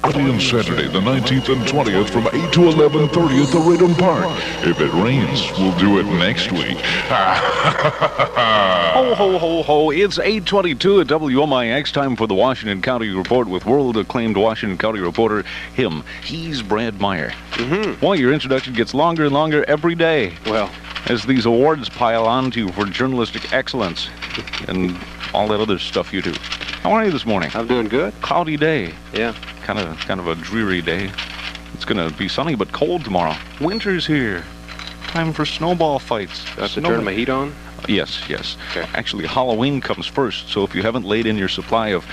Friday and Saturday, the 19th and 20th, from 8 to 11:30 at the Radom Park. If it rains, we'll do it next week. Ho, ho, ho, ho. It's 8:22 at WMIX. Time for the Washington County Report with world-acclaimed Washington County reporter, him. He's Brad Meyer. Boy, your introduction gets longer and longer every day. Well, as these awards pile onto you for journalistic excellence and all that other stuff you do. How are you this morning? I'm doing good. Cloudy day. Yeah. Kind of a dreary day. It's going to be sunny but cold tomorrow. Winter's here. Time for snowball fights. Do I have to turn my heat on? Yes. Okay. Actually, Halloween comes first, so if you haven't laid in your supply of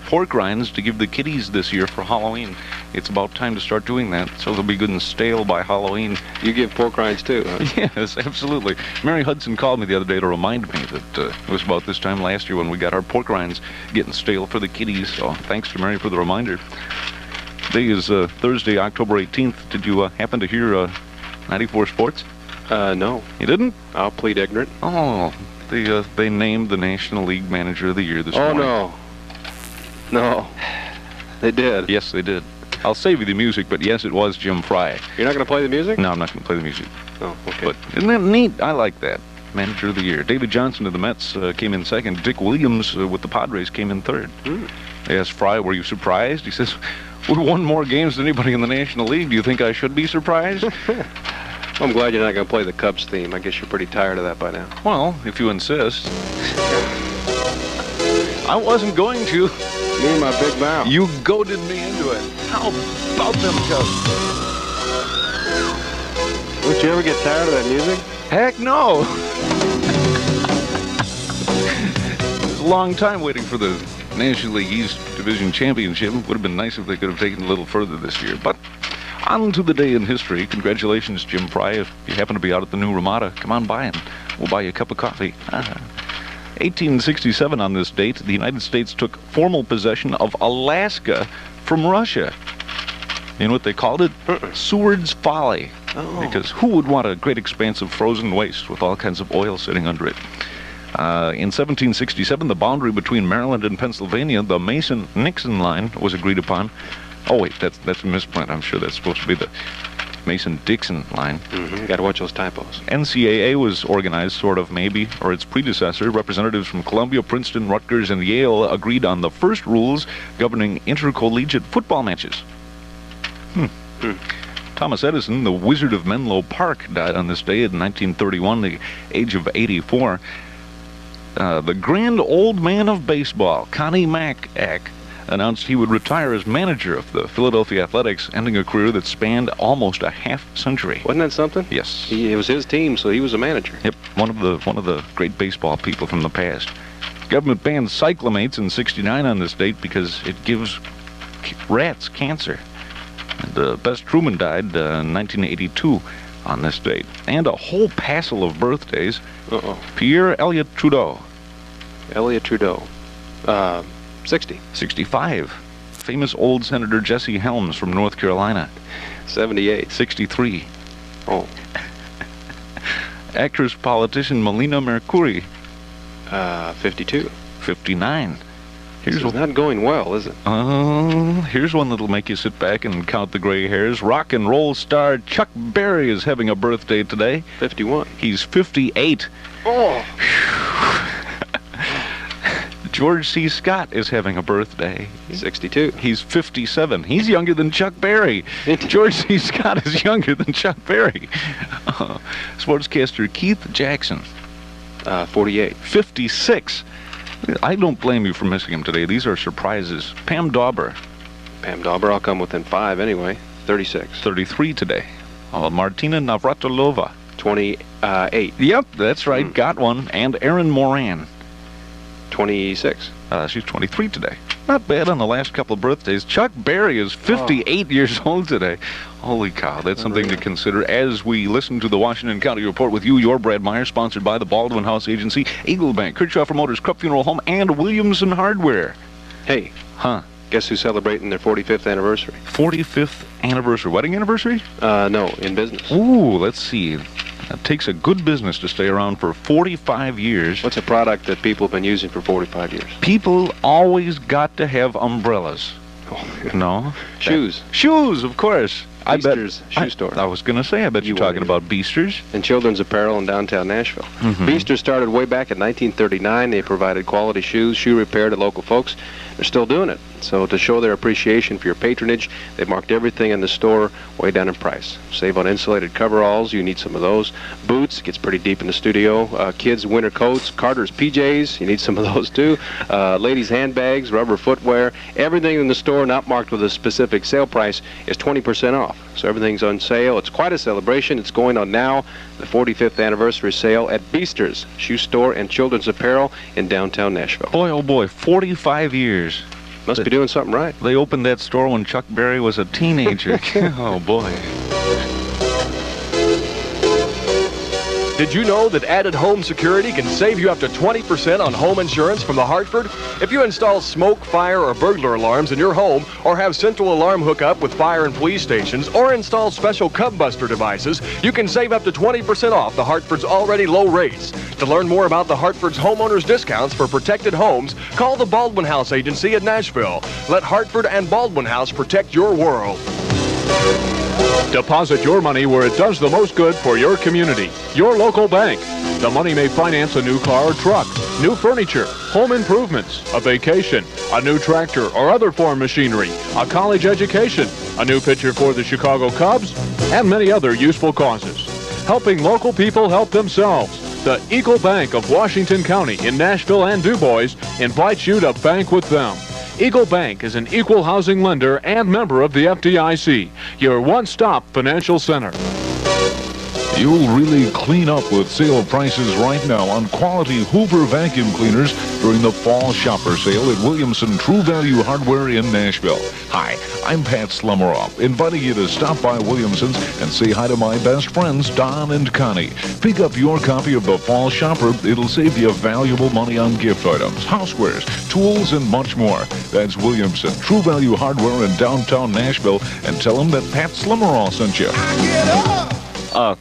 pork rinds to give the kiddies this year for Halloween, it's about time to start doing that, so they'll be good and stale by Halloween. You give pork rinds too, huh? Yes, absolutely. Mary Hudson called me the other day to remind me that it was about this time last year when we got our pork rinds getting stale for the kiddies, so thanks to Mary for the reminder. Today is Thursday, October 18th. Did you happen to hear 94 Sports? No. You didn't? I'll plead ignorant. Oh, they named the National League Manager of the Year this morning. Oh, no. No. They did. Yes, they did. I'll save you the music, but yes, it was Jim Fry. You're not going to play the music? No, I'm not going to play the music. Oh, okay. But isn't that neat? I like that. Manager of the Year. David Johnson of the Mets came in second. Dick Williams with the Padres came in third. They asked Fry, were you surprised? He says, we won more games than anybody in the National League. Do you think I should be surprised? I'm glad you're not going to play the Cubs theme. I guess you're pretty tired of that by now. Well, if you insist. I wasn't going to. Me and my big mouth. You goaded me into it. How about them Cubs? Don't you ever get tired of that music? Heck no. It was a long time waiting for the National League East Division Championship. Would have been nice if they could have taken it a little further this year, but on to the day in history. Congratulations, Jim Fry. If you happen to be out at the new Ramada, come on by and we'll buy you a cup of coffee. 1867 on this date, the United States took formal possession of Alaska from Russia. You know what they called it? Seward's Folly. Oh. Because who would want a great expanse of frozen waste with all kinds of oil sitting under it? In 1767, the boundary between Maryland and Pennsylvania, the Mason-Nixon line, was agreed upon. Oh, wait, that's a misprint. I'm sure that's supposed to be the Mason-Dixon line. Got to watch those typos. NCAA was organized, sort of, maybe, or its predecessor. Representatives from Columbia, Princeton, Rutgers, and Yale agreed on the first rules governing intercollegiate football matches. Thomas Edison, the Wizard of Menlo Park, died on this day in 1931, the age of 84. The grand old man of baseball, Connie Mack, announced he would retire as manager of the Philadelphia Athletics, ending a career that spanned almost a half-century. Wasn't that something? Yes. It was his team, so he was a manager. Yep, one of the great baseball people from the past. Government banned cyclamates in '69 on this date because it gives rats cancer. And Bess Truman died in 1982 on this date. And a whole passel of birthdays. Pierre Elliott Trudeau. Elliott Trudeau. 60. 65. Famous old Senator Jesse Helms from North Carolina. 78. 63. Oh. Actress politician Melina Mercouri. 52. 59. It's not going well, is it? Here's one that'll make you sit back and count the gray hairs. Rock and roll star Chuck Berry is having a birthday today. 51. He's 58. Oh. George C. Scott is having a birthday. 62. He's 57. He's younger than Chuck Berry. George C. Scott is younger than Chuck Berry. Sportscaster Keith Jackson. 48. 56. I don't blame you for missing him today. These are surprises. Pam Dauber. Pam Dauber, I'll come within 5 anyway. 36. 33 today. Martina Navratilova. 28. Yep, that's right. Got one. And Erin Moran. 26. She's 23 today. Not bad on the last couple of birthdays. Chuck Berry is 58 years old today. Holy cow, that's something to consider as we listen to the Washington County Report with you, your Brad Meyer, sponsored by the Baldwin House Agency, Eagle Bank, Kirchhofer Motors, Krupp Funeral Home, and Williamson Hardware. Hey. Guess who's celebrating their 45th anniversary? 45th anniversary. Wedding anniversary? No, in business. Ooh, let's see. It takes a good business to stay around for 45 years. What's a product that people have been using for 45 years? People always got to have umbrellas. No. Shoes. Shoes, of course. Beaster's Shoe Store. I was going to say, I bet you're talking about Beaster's. And children's apparel in downtown Nashville. Beaster's started way back in 1939. They provided quality shoes, shoe repair to local folks. They're still doing it. So to show their appreciation for your patronage, they've marked everything in the store way down in price. Save on insulated coveralls. You need some of those. Boots. It gets pretty deep in the studio. Kids' winter coats. Carter's PJs. You need some of those too. Ladies' handbags, rubber footwear. Everything in the store not marked with a specific sale price is 20% off. So everything's on sale. It's quite a celebration. It's going on now. The 45th anniversary sale at Beaster's Shoe Store and Children's Apparel in downtown Nashville. Boy, oh boy, 45 years. Must be doing something right. They opened that store when Chuck Berry was a teenager. Oh, boy. Did you know that added home security can save you up to 20% on home insurance from the Hartford? If you install smoke, fire, or burglar alarms in your home, or have central alarm hookup with fire and police stations, or install special cub buster devices, you can save up to 20% off the Hartford's already low rates. To learn more about the Hartford's homeowners discounts for protected homes, call the Baldwin House Agency at Nashville. Let Hartford and Baldwin House protect your world. Deposit your money where it does the most good for your community. Your local bank. The money may finance a new car or truck, new furniture, home improvements, a vacation, a new tractor or other farm machinery, a college education, a new pitcher for the Chicago Cubs, and many other useful causes. Helping local people help themselves. The Eagle Bank of Washington County in Nashville and Du Bois invites you to bank with them. Eagle Bank is an equal housing lender and member of the FDIC, your one-stop financial center. You'll really clean up with sale prices right now on quality Hoover vacuum cleaners during the fall shopper sale at Williamson True Value Hardware in Nashville. Hi, I'm Pat Slummeroff, inviting you to stop by Williamson's and say hi to my best friends, Don and Connie. Pick up your copy of the fall shopper. It'll save you valuable money on gift items, housewares, tools, and much more. That's Williamson True Value Hardware in downtown Nashville, and tell them that Pat Slummeroff sent you.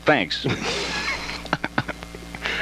Thanks.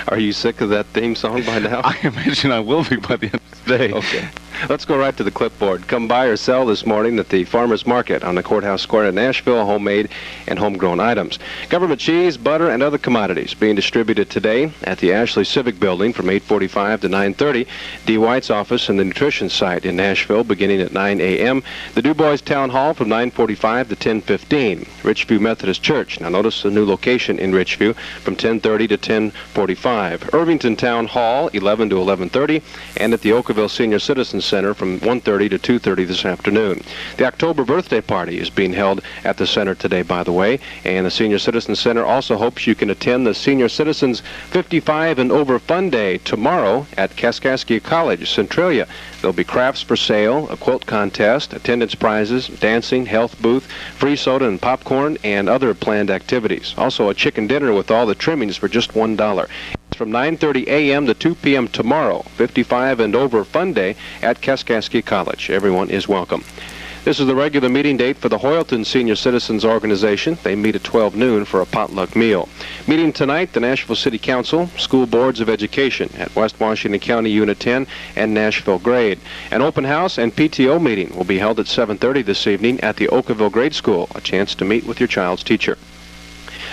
Are you sick of that theme song by now? I imagine I will be by the end of the day. Okay. Let's go right to the clipboard. Come buy or sell this morning at the Farmers Market on the Courthouse Square in Nashville, homemade and homegrown items. Government cheese, butter, and other commodities being distributed today at the Ashley Civic Building from 8:45 to 9:30. D. White's office and the nutrition site in Nashville beginning at 9 a.m. The Du Bois Town Hall from 9:45 to 10:15. Richview Methodist Church. Now notice the new location in Richview from 10:30 to 10:45. Irvington Town Hall 11 to 11:30, and at the Oakville Senior Citizens Center from 1:30 to 2:30 this afternoon. The October birthday party is being held at the center today, by the way, and the Senior Citizens Center also hopes you can attend the Senior Citizens 55 and Over Fun Day tomorrow at Kaskaskia College, Centralia. There'll be crafts for sale, a quilt contest, attendance prizes, dancing, health booth, free soda and popcorn, and other planned activities. Also a chicken dinner with all the trimmings for just $1. It's from 9:30 a.m. to 2 p.m. tomorrow, 55 and Over Fun Day at Kaskaskia College. Everyone is welcome. This is the regular meeting date for the Hoyleton Senior Citizens Organization. They meet at 12 noon for a potluck meal. Meeting tonight, the Nashville City Council, School Boards of Education at West Washington County Unit 10 and Nashville Grade. An open house and PTO meeting will be held at 7:30 this evening at the Oakville Grade School, a chance to meet with your child's teacher.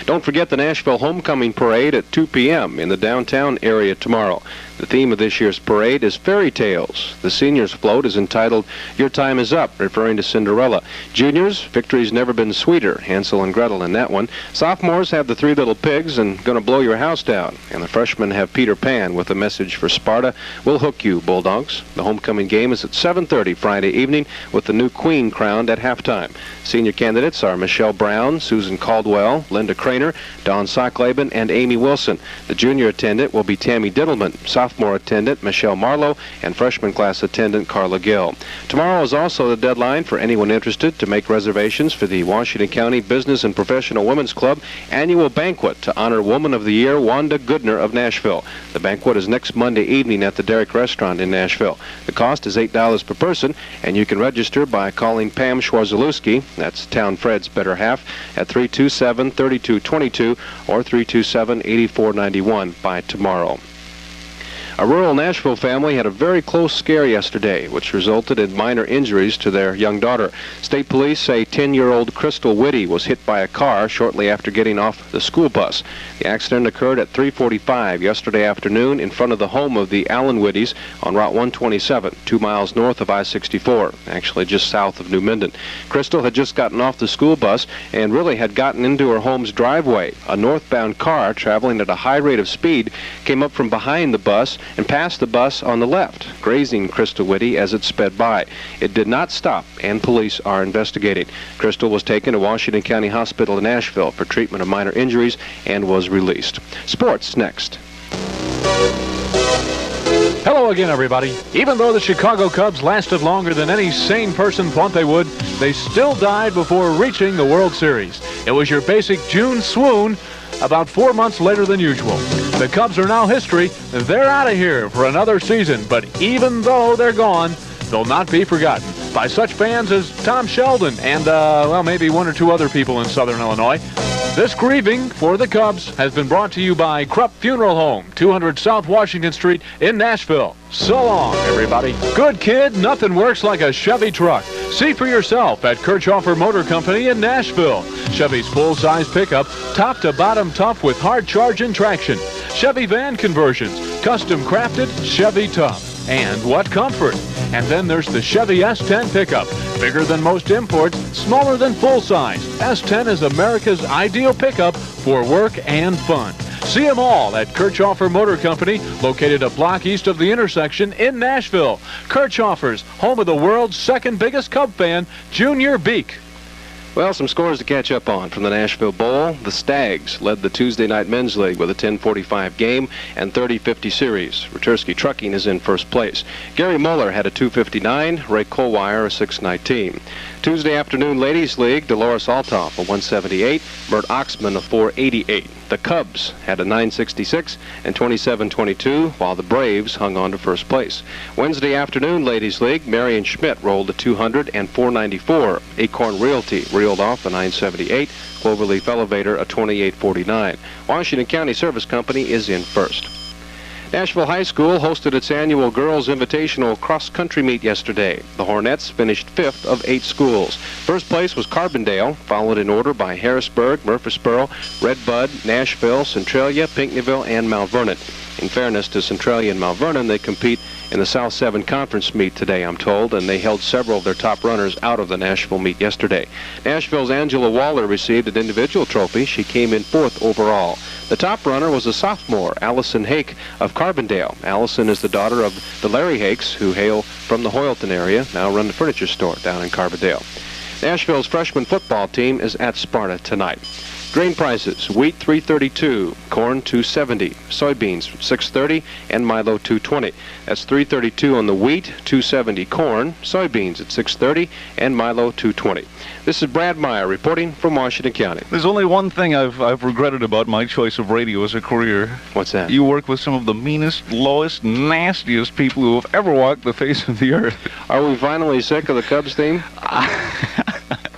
Don't forget the Nashville Homecoming Parade at 2 p.m. in the downtown area tomorrow. The theme of this year's parade is fairy tales. The seniors' float is entitled Your Time Is Up, referring to Cinderella. Juniors, Victories Never Been Sweeter, Hansel and Gretel in that one. Sophomores have the Three Little Pigs and Gonna Blow Your House Down. And the freshmen have Peter Pan with a message for Sparta, We'll Hook You, Bulldogs. The homecoming game is at 7:30 Friday evening with the new queen crowned at halftime. Senior candidates are Michelle Brown, Susan Caldwell, Linda Craner, Dawn Socklaben, and Amy Wilson. The junior attendant will be Tammy Diddleman, sophomore attendant Michelle Marlowe, and freshman class attendant Carla Gill. Tomorrow is also the deadline for anyone interested to make reservations for the Washington County Business and Professional Women's Club annual banquet to honor Woman of the Year Wanda Goodner of Nashville. The banquet is next Monday evening at the Derrick Restaurant in Nashville. The cost is $8 per person, and you can register by calling Pam Schwarzalewski, that's Town Fred's better half, at 327-3222 or 327-8491 by tomorrow. A rural Nashville family had a very close scare yesterday, which resulted in minor injuries to their young daughter. State police say 10-year-old Crystal Whitty was hit by a car shortly after getting off the school bus. The accident occurred at 3:45 yesterday afternoon in front of the home of the Allen Whittys on Route 127, 2 miles north of I-64, actually just south of New Minden. Crystal had just gotten off the school bus and really had gotten into her home's driveway. A northbound car traveling at a high rate of speed came up from behind the bus and passed the bus on the left, grazing Crystal Whitty as it sped by. It did not stop, and police are investigating. Crystal was taken to Washington County Hospital in Nashville for treatment of minor injuries and was released. Sports next. Hello again, everybody. Even though the Chicago Cubs lasted longer than any sane person thought they would, they still died before reaching the World Series. It was your basic June swoon about 4 months later than usual. The Cubs are now history. They're out of here for another season, but even though they're gone, they'll not be forgotten by such fans as Tom Sheldon and, well, maybe one or two other people in Southern Illinois. This grieving for the Cubs has been brought to you by Krupp Funeral Home, 200 South Washington Street in Nashville. So long, everybody. Good kid, nothing works like a Chevy truck. See for yourself at Kirchhofer Motor Company in Nashville. Chevy's full-size pickup, top to bottom tough with hard charge and traction. Chevy van conversions, custom crafted, Chevy tough. And what comfort! And then there's the Chevy S10 pickup. Bigger than most imports, smaller than full-size. S10 is America's ideal pickup for work and fun. See them all at Kirchhofer Motor Company, located a block east of the intersection in Nashville. Kirchhofer's, home of the world's second biggest Cub fan, Junior Beek. Well, some scores to catch up on from the Nashville Bowl. The Stags led the Tuesday night men's league with a 10:45 game and 30-50 series. Ratursky Trucking is in first place. Gary Muller had a 2:59, Ray Colwire a 6:19. Tuesday afternoon ladies league, Dolores Altoff a 178, Bert Oxman a 488. The Cubs had a 966 and 27-22, while the Braves hung on to first place. Wednesday afternoon ladies league, Marion Schmidt rolled a 200 and 494. Acorn Realty reeled off a 978, Cloverleaf Elevator a 2849. Washington County Service Company is in first. Nashville High School hosted its annual Girls Invitational cross-country meet yesterday. The Hornets finished 5th of 8 schools. First place was Carbondale, followed in order by Harrisburg, Murfreesboro, Red Bud, Nashville, Centralia, Pinckneyville, and Mount Vernon. In fairness to Centralia and Mount Vernon, they compete in the South 7 Conference meet today, I'm told, and they held several of their top runners out of the Nashville meet yesterday. Nashville's Angela Waller received an individual trophy. She came in 4th overall. The top runner was a sophomore, Allison Hake of Carbondale. Allison is the daughter of the Larry Hakes, who hail from the Hoyleton area, now run the furniture store down in Carbondale. Nashville's freshman football team is at Sparta tonight. Grain prices: wheat $3.32, corn $2.70, soybeans $6.30, and Milo $2.20. That's $3.32 on the wheat, $2.70 corn, soybeans at $6.30, and Milo $2.20. This is Brad Meyer reporting from Washington County. There's only one thing I've regretted about my choice of radio as a career. What's that? You work with some of the meanest, lowest, nastiest people who have ever walked the face of the earth. Are we finally sick of the Cubs theme?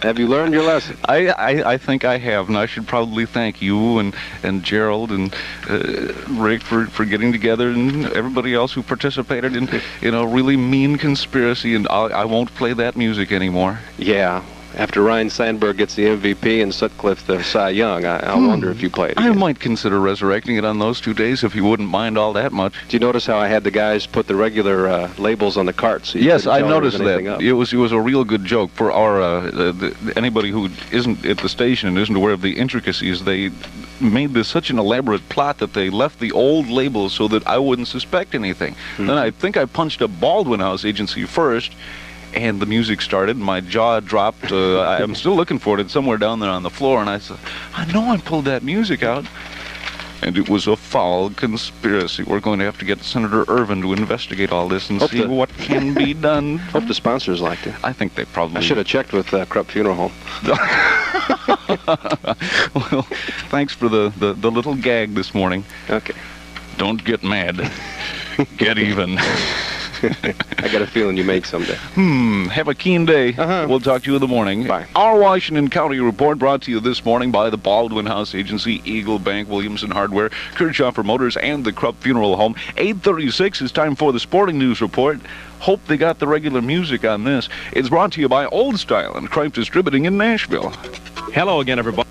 Have you learned your lesson? I think I have, and I should probably thank you and Gerald and Rick for getting together, and everybody else who participated in a really mean conspiracy, and I won't play that music anymore. Yeah. After Ryan Sandberg gets the MVP and Sutcliffe the Cy Young, I wonder if you played it. I might consider resurrecting it on those 2 days if you wouldn't mind all that much. Do you notice how I had the guys put the regular labels on the carts? So yes, I noticed that. It was a real good joke for our anybody who isn't at the station and isn't aware of the intricacies. They made this such an elaborate plot that they left the old labels so that I wouldn't suspect anything. Then I think I punched up Baldwin House Agency first, and the music started, and my jaw dropped. I'm still looking for it. It's somewhere down there on the floor, and I said, I know I pulled that music out. And it was a foul conspiracy. We're going to have to get Senator Irvin to investigate all this and see what can be done. Hope the sponsors liked it. I think they probably... I should have checked with Krupp Funeral Home. Well, thanks for the little gag this morning. Okay. Don't get mad. Get even. I got a feeling you may someday. Have a keen day. We'll talk to you in the morning. Bye. Our Washington County Report brought to you this morning by the Baldwin House Agency, Eagle Bank, Williamson Hardware, Kirchhoffer Motors, and the Krupp Funeral Home. 8:36 is time for the Sporting News Report. Hope they got the regular music on this. It's brought to you by Old Style and Cripe Distributing in Nashville. Hello again, everybody.